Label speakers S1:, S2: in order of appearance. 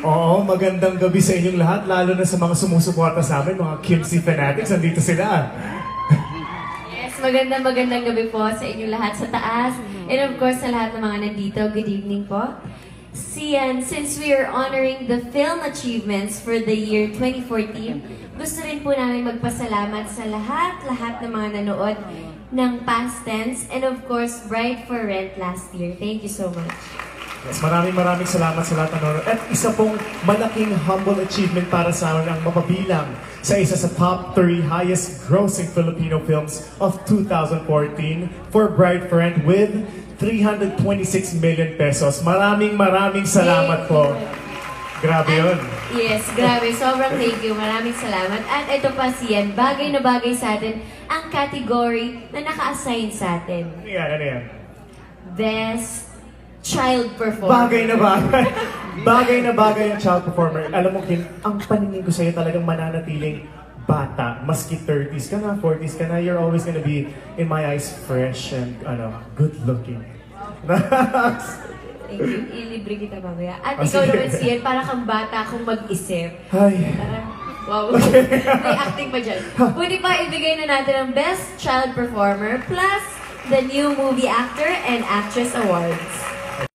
S1: Oo, magandang gabi sa inyong lahat, lalo na sa mga sumusuporta sa amin, mga Kimsey fanatics, andito sila.
S2: Yes, magandang gabi po sa inyong lahat sa taas. And of course, sa lahat ng mga nandito, good evening po. Since we are honoring the film achievements for the year 2014, gusto rin po namin magpasalamat sa lahat ng mga nanood ng Past Tense and of course, Bride for Rent last year. Thank you so much.
S1: Yes, maraming salamat sa lahat ng nanonood. At isa pong malaking humble achievement para sa amin ang mapabilang sa isa sa top 3 highest grossing Filipino films of 2014 for Bride for Rent with 326 million pesos. Maraming salamat po. Grabe yun.
S2: Yes, grabe. Sobrang thank you. Maraming salamat. At ito pa siyan, bagay na bagay sa atin ang category na naka-assign sa atin.
S1: Ano yan?
S2: Best Child Performer.
S1: Bagay na bagay ang child performer. Alam mo, Kim, ang paningin ko sa'yo talagang mananatiling bata. Maski 30s ka na, 40s ka na, you're always gonna be, in my eyes, fresh and good looking.
S2: Thank you. Ilibre kita mamaya. At ikaw naman siyan, para kang bata kung mag-isip.
S1: Ay.
S2: Wow. May acting pa dyan. Pwede pa ibigay na natin ang Best Child Performer plus the New Movie Actor and Actress Awards.